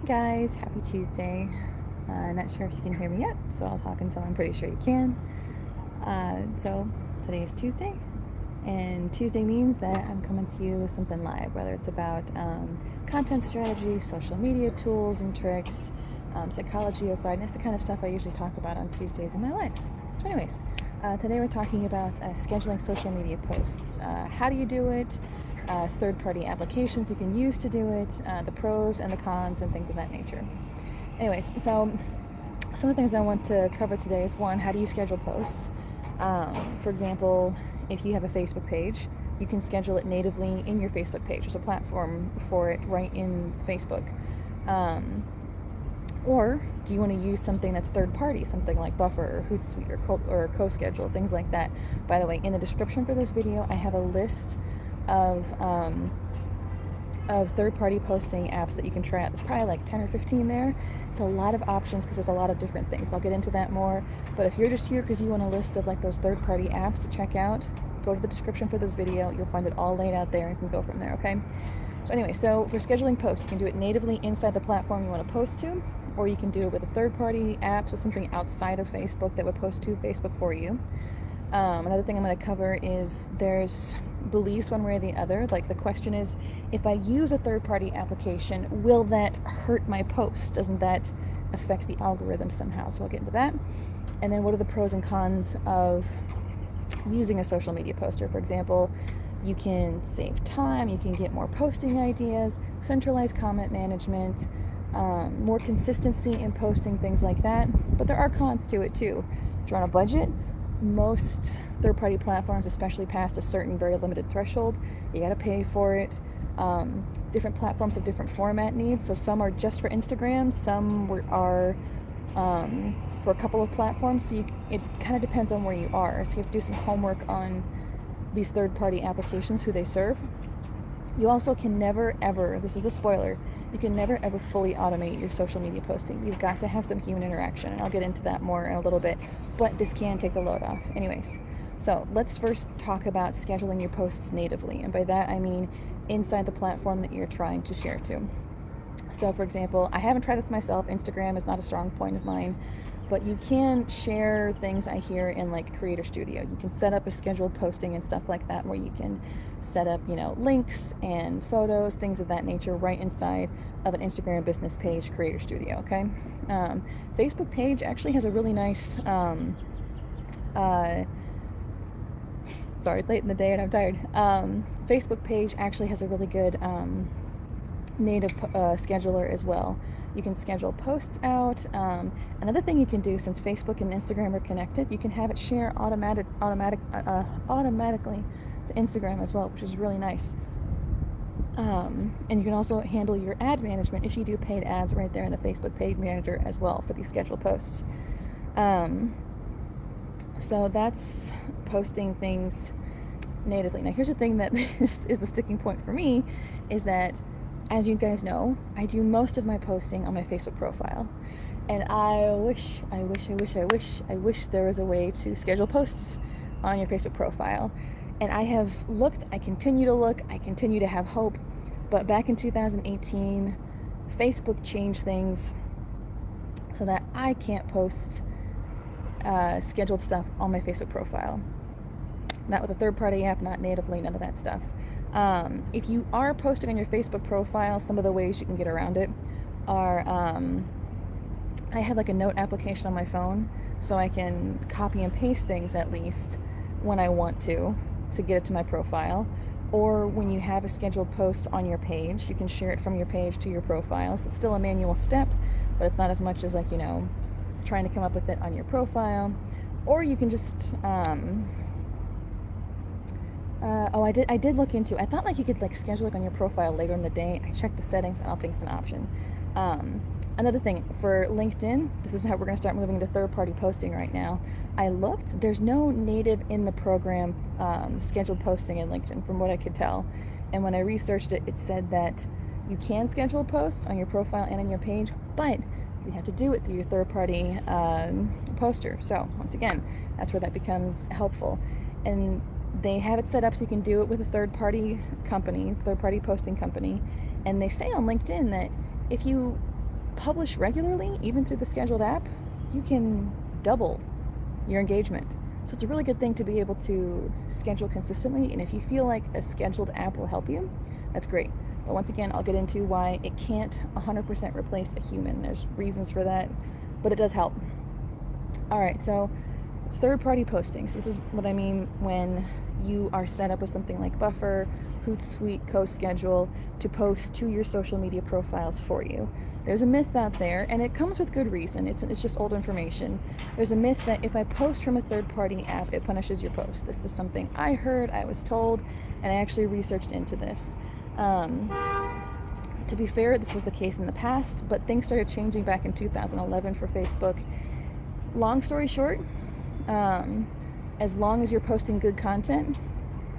Guys, happy Tuesday. Not sure if you can hear me yet, so I'll talk until I'm pretty sure you can. So today is Tuesday, and Tuesday means that I'm coming to you with something live, whether it's about content strategy, social media tools and tricks, psychology of writing. That's the kind of stuff I usually talk about on Tuesdays in my lives. So anyways, today we're talking about scheduling social media posts. How do you do it? Third-party applications you can use to do it, the pros and the cons and things of that nature. Anyways, so some of the things I want to cover today is one, how do you schedule posts? For example, if you have a Facebook page, you can schedule it natively in your Facebook page. There's a platform for it right in Facebook. Or do you want to use something that's third party, something like Buffer or Hootsuite or CoSchedule, things like that? By the way, in the description for this video, I have a list of third-party posting apps that you can try out. There's probably like 10 or 15 there. It's a lot of options because there's a lot of different things. I'll get into that more. But if you're just here because you want a list of like those third-party apps to check out, go to the description for this video. You'll find it all laid out there and you can go from there, okay? So anyway, so for scheduling posts, you can do it natively inside the platform you want to post to, or you can do it with a third-party app, so something outside of Facebook that would post to Facebook for you. Another thing I'm going to cover is there's beliefs one way or the other. Like the question is, if I use a third-party application, will that hurt my post? Doesn't that affect the algorithm somehow? So I'll get into that. And then what are the pros and cons of using a social media poster? For example, you can save time, you can get more posting ideas, centralized comment management, more consistency in posting, things like that. But there are cons to it too. If you're on a budget, most third-party platforms, especially past a certain very limited threshold, you got to pay for it. Different platforms have different format needs, so some are just for Instagram, some are for a couple of platforms, so it kind of depends on where you are. So you have to do some homework on these third-party applications, who they serve. You also can never ever, this is the spoiler, you can never ever fully automate your social media posting. You've got to have some human interaction, and I'll get into that more in a little bit, but this can take the load off. Anyways, so let's first talk about scheduling your posts natively, and by that I mean inside the platform that you're trying to share to. So for example, I haven't tried this myself. Instagram is not a strong point of mine, but you can share things I hear in like Creator Studio. You can set up a scheduled posting and stuff like that, where you can set up, links and photos, things of that nature, right inside of an Instagram business page, Creator Studio, okay? Facebook page actually has a really nice, sorry, it's late in the day and I'm tired. Facebook page actually has a really good native scheduler as well. You can schedule posts out. Another thing you can do, since Facebook and Instagram are connected, you can have it share automatically to Instagram as well, which is really nice. And you can also handle your ad management if you do paid ads right there in the Facebook page manager as well for these scheduled posts. So that's posting things natively. Now here's the thing that is the sticking point for me, is that, as you guys know, I do most of my posting on my Facebook profile. And I wish there was a way to schedule posts on your Facebook profile. And I have looked, I continue to look, I continue to have hope. But back in 2018, Facebook changed things so that I can't post scheduled stuff on my Facebook profile. Not with a third-party app, not natively, none of that stuff. If you are posting on your Facebook profile, some of the ways you can get around it are, I have like a note application on my phone, so I can copy and paste things at least when I want to get it to my profile. Or when you have a scheduled post on your page, you can share it from your page to your profile. So it's still a manual step, but it's not as much as like, trying to come up with it on your profile. Or you can just, I did look into, I thought like you could like schedule it on your profile later in the day. I checked the settings, I don't think it's an option. Another thing, for LinkedIn, this is how we're going to start moving into third-party posting right now. I looked, there's no native in the program scheduled posting in LinkedIn from what I could tell. And when I researched it, it said that you can schedule posts on your profile and on your page, but you have to do it through your third-party poster. So once again, that's where that becomes helpful. And they have it set up so you can do it with a third-party company, third-party posting company. And they say on LinkedIn that if you publish regularly, even through the scheduled app, you can double your engagement. So it's a really good thing to be able to schedule consistently, and if you feel like a scheduled app will help you, that's great. But once again, I'll get into why it can't 100% replace a human. There's reasons for that, but it does help. All right, so third-party postings. This is what I mean when you are set up with something like Buffer, Hootsuite, CoSchedule to post to your social media profiles for you. There's a myth out there, and it comes with good reason. It's just old information. There's a myth that if I post from a third-party app, it punishes your post. This is something I heard, I was told, and I actually researched into this. To be fair, this was the case in the past, but things started changing back in 2011 for Facebook. Long story short, as long as you're posting good content,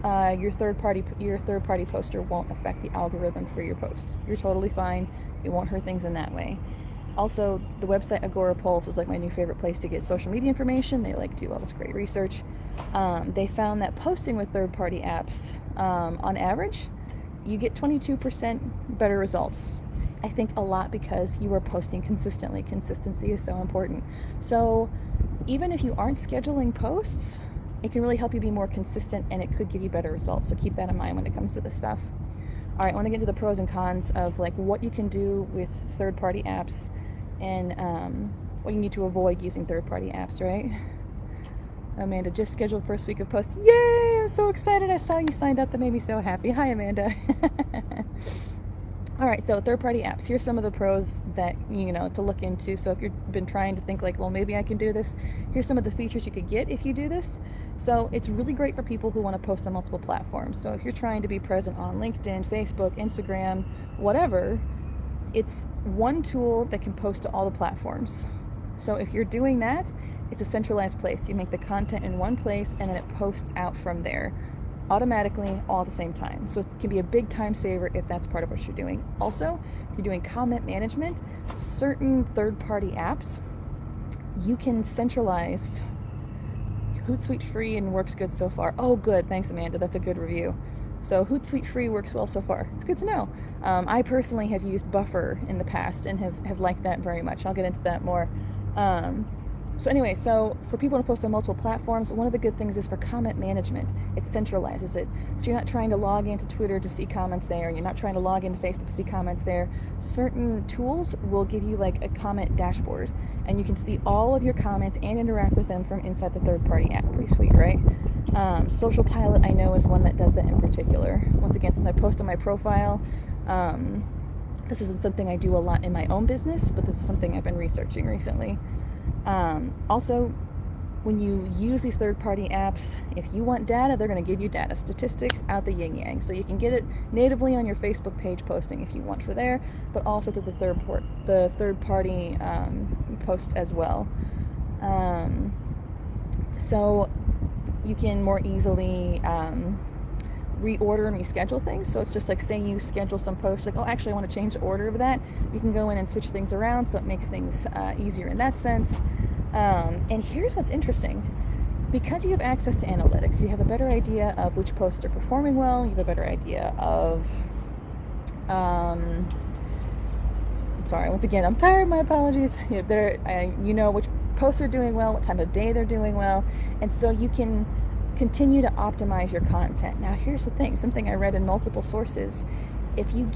your third party poster won't affect the algorithm for your posts. You're totally fine. It won't hurt things in that way. Also, the website AgoraPulse is like my new favorite place to get social media information. They like do all this great research. They found that posting with third party apps, on average, you get 22% better results. I think a lot because you are posting consistently. Consistency is so important. So even if you aren't scheduling posts, it can really help you be more consistent, and it could give you better results. So keep that in mind when it comes to this stuff. All right, I want to get into the pros and cons of like what you can do with third-party apps and what you need to avoid using third-party apps, right? Amanda just scheduled first week of posts. Yay! I'm so excited. I saw you signed up. That made me so happy. Hi, Amanda. All right, so third-party apps. Here's some of the pros that, to look into. So if you've been trying to think like, well, maybe I can do this, here's some of the features you could get if you do this. So it's really great for people who want to post on multiple platforms. So if you're trying to be present on LinkedIn, Facebook, Instagram, whatever, it's one tool that can post to all the platforms. So if you're doing that, it's a centralized place. You make the content in one place, and then it posts out from there automatically all at the same time. So it can be a big time saver if that's part of what you're doing. Also, if you're doing comment management, certain third-party apps, you can centralize. Hootsuite free and works good so far. Oh, good. Thanks, Amanda. That's a good review. So Hootsuite free works well so far. It's good to know. I personally have used Buffer in the past and have liked that very much. I'll get into that more. So anyway, so for people to post on multiple platforms, one of the good things is for comment management. It centralizes it. So you're not trying to log into Twitter to see comments there. You're not trying to log into Facebook to see comments there. Certain tools will give you like a comment dashboard, and you can see all of your comments and interact with them from inside the third-party app. Pretty sweet, right? Social Pilot, I know, is one that does that in particular. Once again, since I post on my profile, this isn't something I do a lot in my own business, but this is something I've been researching recently. Also, when you use these third-party apps, if you want data, they're going to give you data, statistics out the yin-yang. So you can get it natively on your Facebook page posting if you want for there, but also through the third-party post as well. So you can more easily reorder and reschedule things. So it's just like, say you schedule some posts, like, oh, actually I want to change the order of that. You can go in and switch things around, so it makes things easier in that sense. And here's what's interesting. Because you have access to analytics, you have a better idea of which posts are performing well. You have a better idea of, sorry, once again, I'm tired, my apologies. You know which posts are doing well, what time of day they're doing well, and so you can continue to optimize your content. Now, here's the thing, something I read in multiple sources. If you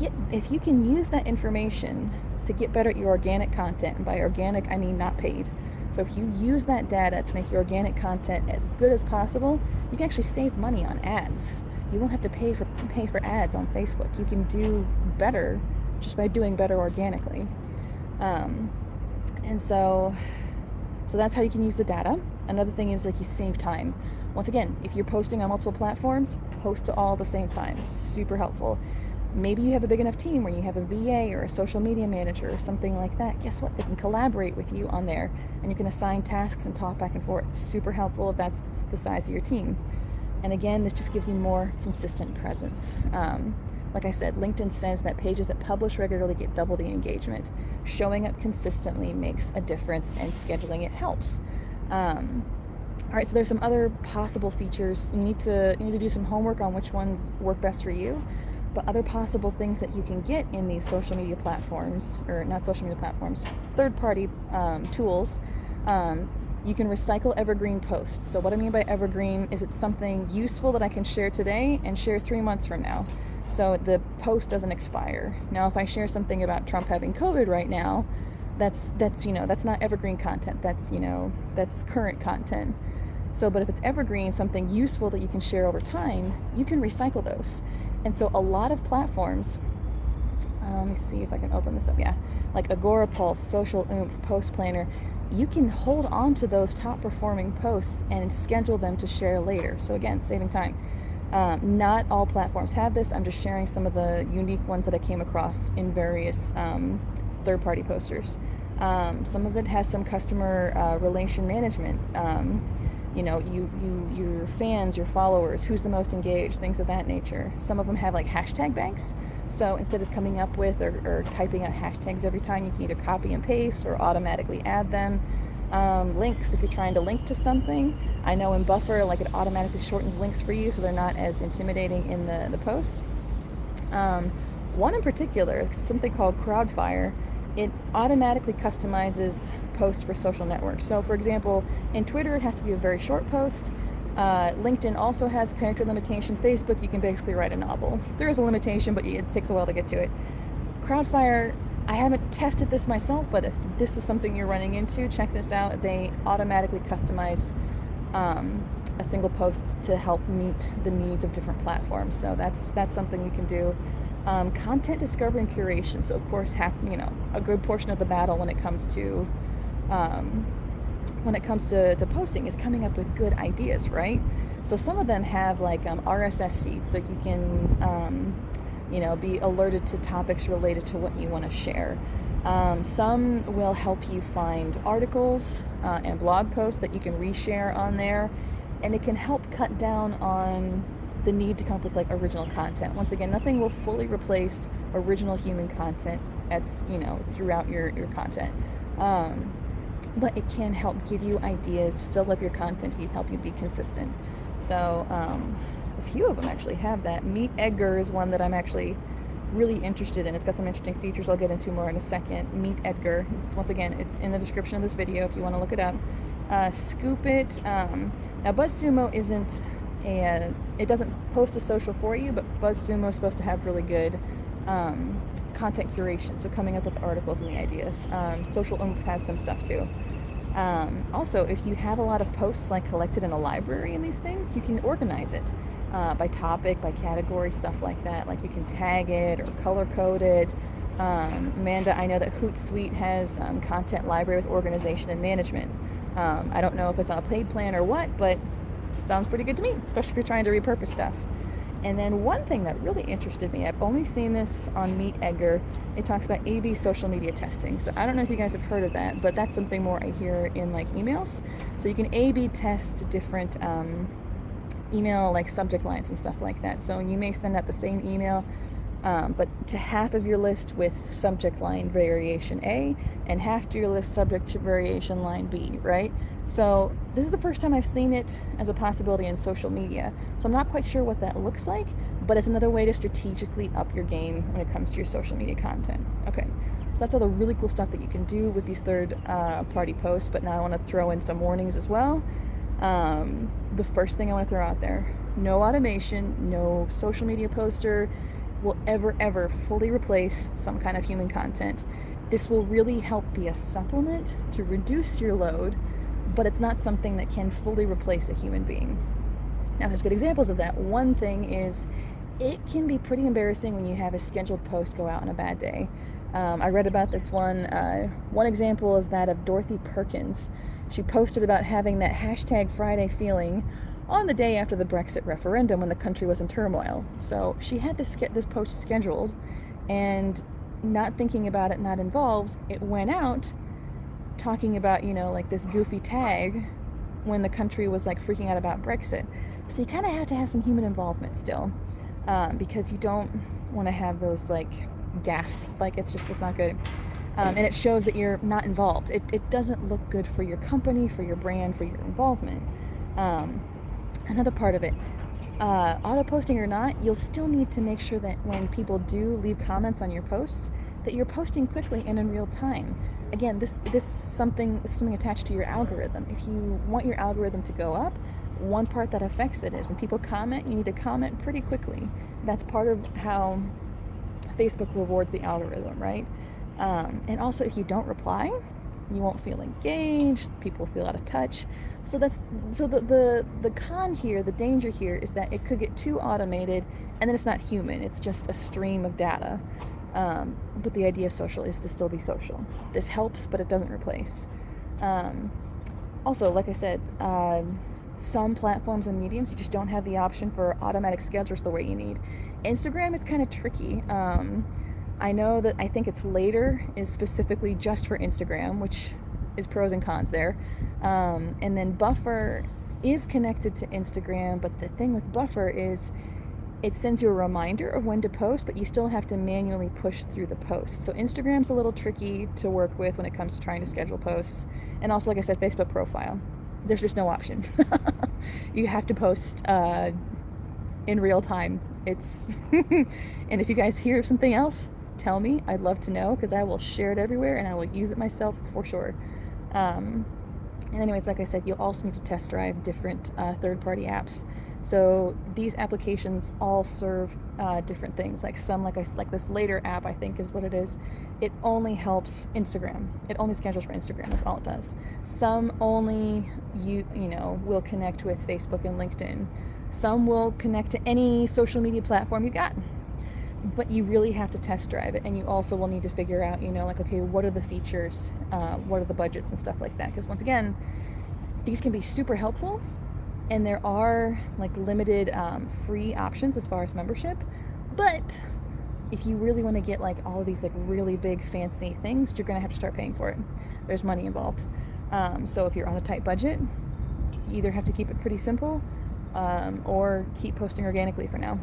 can use that information to get better at your organic content, and by organic, I mean not paid. So if you use that data to make your organic content as good as possible, you can actually save money on ads. You won't have to pay for ads on Facebook. You can do better just by doing better organically. And so that's how you can use the data. Another thing is like you save time. Once again, if you're posting on multiple platforms, post to all at the same time. Super helpful. Maybe you have a big enough team where you have a VA or a social media manager or something like that. Guess what? They can collaborate with you on there, and you can assign tasks and talk back and forth. Super helpful if that's the size of your team. And again, this just gives you more consistent presence. Like I said, LinkedIn says that pages that publish regularly get double the engagement. Showing up consistently makes a difference, and scheduling it helps. All right, so there's some other possible features. You need to do some homework on which ones work best for you. But other possible things that you can get in these social media platforms, or not social media platforms, third-party tools, you can recycle evergreen posts. So what I mean by evergreen is it's something useful that I can share today and share 3 months from now. So the post doesn't expire. Now, if I share something about Trump having COVID right now, that's not evergreen content. That's current content. So, but if it's evergreen, something useful that you can share over time, you can recycle those. And so a lot of platforms, let me see if I can open this up. Yeah, like AgoraPulse, Social, Oomph, Post Planner, you can hold on to those top performing posts and schedule them to share later. So again, saving time. Not all platforms have this. I'm just sharing some of the unique ones that I came across in various third-party posters. Some of it has some customer relation management. Your fans, your followers, who's the most engaged, things of that nature. Some of them have like hashtag banks. So instead of coming up with or typing out hashtags every time, you can either copy and paste or automatically add them. Links, if you're trying to link to something. I know in Buffer, like, it automatically shortens links for you so they're not as intimidating in the post. One in particular, something called Crowdfire, it automatically customizes posts for social networks. So for example, in Twitter it has to be a very short post. LinkedIn also has character limitation. Facebook, you can basically write a novel. There is a limitation, but it takes a while to get to it. Crowdfire, I haven't tested this myself, but if this is something you're running into, check this out. They automatically customize a single post to help meet the needs of different platforms. So that's something you can do. Content discovery and curation. So of course, a good portion of the battle when it comes to posting is coming up with good ideas, right? So some of them have like RSS feeds, so you can be alerted to topics related to what you want to share. Some will help you find articles and blog posts that you can reshare on there, and it can help cut down on the need to come up with like original content. Once again, nothing will fully replace original human content throughout your content. But it can help give you ideas, fill up your content feed, help you be consistent. So a few of them actually have that. MeetEdgar is one that I'm actually really interested in. It's got some interesting features I'll get into more in a second. MeetEdgar. It's in the description of this video if you want to look it up. Scoop.it. Now BuzzSumo it doesn't post to social for you, but BuzzSumo is supposed to have really good content curation, so coming up with articles and the ideas. Social Oomph has some stuff too. Also, if you have a lot of posts like collected in a library and these things, you can organize it by topic, by category, stuff like that. Like you can tag it or color code it. Amanda, I know that Hootsuite has content library with organization and management. I don't know if it's on a paid plan or what, but it sounds pretty good to me, especially if you're trying to repurpose stuff. And then one thing that really interested me, I've only seen this on MeetEdgar, it talks about A/B social media testing. So I don't know if you guys have heard of that, but that's something more I hear in like emails. So you can A/B test different email like subject lines and stuff like that. So you may send out the same email, but to half of your list with subject line variation A and half to your list subject variation line B, right? So this is the first time I've seen it as a possibility in social media. So I'm not quite sure what that looks like, but it's another way to strategically up your game when it comes to your social media content. Okay, so that's all the really cool stuff that you can do with these third-party posts, but now I want to throw in some warnings as well. The first thing I want to throw out there, no automation, no social media poster will ever fully replace some kind of human content. This will really help be a supplement to reduce your load, but it's not something that can fully replace a human being. Now, there's good examples of that. One thing is, it can be pretty embarrassing when you have a scheduled post go out on a bad day. I read about this one. One example is that of Dorothy Perkins. She posted about having that hashtag Friday feeling on the day after the Brexit referendum when the country was in turmoil. So she had this post scheduled, and not thinking about it, not involved, it went out talking about, like this goofy tag when the country was like freaking out about Brexit. So you kind of have to have some human involvement still, because you don't want to have those like gaffes. Like it's not good. And it shows that you're not involved. It doesn't look good for your company, for your brand, for your involvement. Another part of it, Auto posting or not, you'll still need to make sure that when people do leave comments on your posts, that you're posting quickly and in real time. Again, this is something attached to your algorithm. If you want your algorithm to go up, one part that affects it is when people comment, you need to comment pretty quickly. That's part of how Facebook rewards the algorithm, right? And also, if you don't reply, you won't feel engaged. People feel out of touch. So the con here, the danger here, is that it could get too automated, and then it's not human. It's just a stream of data. But the idea of social is to still be social. This helps, but it doesn't replace. Also, like I said, some platforms and mediums, you just don't have the option for automatic schedules the way you need. Instagram is kind of tricky. I know that I think it's later is specifically just for Instagram, which is pros and cons there. And then Buffer is connected to Instagram, but the thing with Buffer is it sends you a reminder of when to post, but you still have to manually push through the post. So Instagram's a little tricky to work with when it comes to trying to schedule posts. And also, like I said, Facebook profile. There's just no option. You have to post in real time. It's and if you guys hear of something else, tell me. I'd love to know, because I will share it everywhere and I will use it myself for sure. And anyways, like I said, you'll also need to test drive different third-party apps. So these applications all serve different things. Like this later app, I think is what it is. It only helps Instagram. It only schedules for Instagram. That's all it does. Some only will connect with Facebook and LinkedIn. Some will connect to any social media platform you got. But you really have to test drive it, and you also will need to figure out, okay, what are the features, what are the budgets and stuff like that. Because once again, these can be super helpful, and there are limited free options as far as membership. But if you really want to get all of these really big fancy things, you're going to have to start paying for it. There's money involved. So if you're on a tight budget, you either have to keep it pretty simple or keep posting organically for now.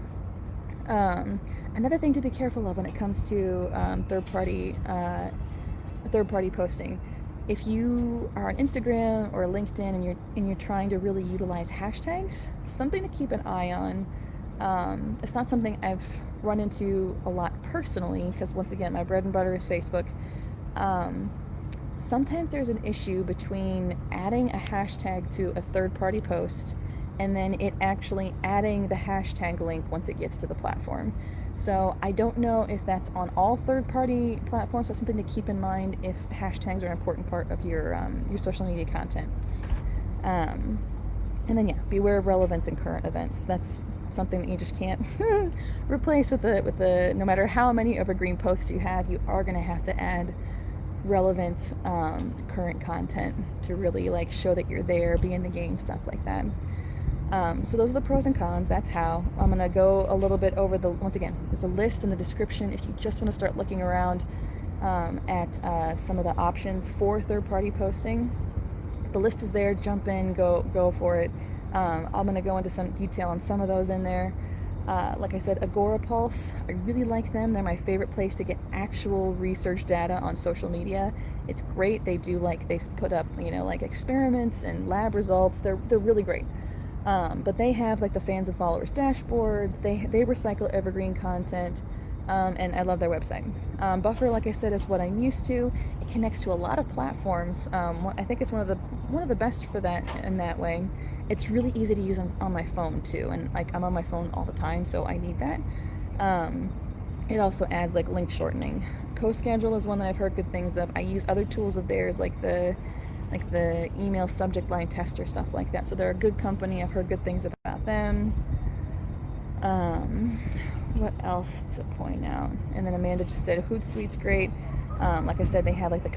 Another thing to be careful of when it comes to third-party posting, if you are on Instagram or LinkedIn and you're trying to really utilize hashtags, something to keep an eye on. It's not something I've run into a lot personally, because once again, my bread and butter is Facebook. Sometimes there's an issue between adding a hashtag to a third-party post and then it actually adding the hashtag link once it gets to the platform. So I don't know if that's on all third-party platforms. That's something to keep in mind if hashtags are an important part of your social media content. And then beware of relevance in current events. That's something that you just can't replace with the no matter how many evergreen posts you have, you are going to have to add relevant current content to really show that you're there, be in the game, stuff like that. So those are the pros and cons. That's how. I'm going to go a little bit over once again, there's a list in the description if you just want to start looking around at some of the options for third-party posting. The list is there. Jump in, go for it. I'm going to go into some detail on some of those in there. Like I said, AgoraPulse, I really like them. They're my favorite place to get actual research data on social media. It's great. They do they put up, experiments and lab results. They're really great. But they have the fans and followers dashboard. They recycle evergreen content, and I love their website. Buffer, like I said, is what I'm used to. It connects to a lot of platforms. I think it's one of the best for that in that way. It's really easy to use on my phone too, and I'm on my phone all the time, so I need that. It also adds link shortening. CoSchedule is one that I've heard good things of. I use other tools of theirs like the email subject line tester, stuff like that. So they're a good company. I've heard good things about them. What else to point out? And then Amanda just said Hootsuite's great. Like I said, they have the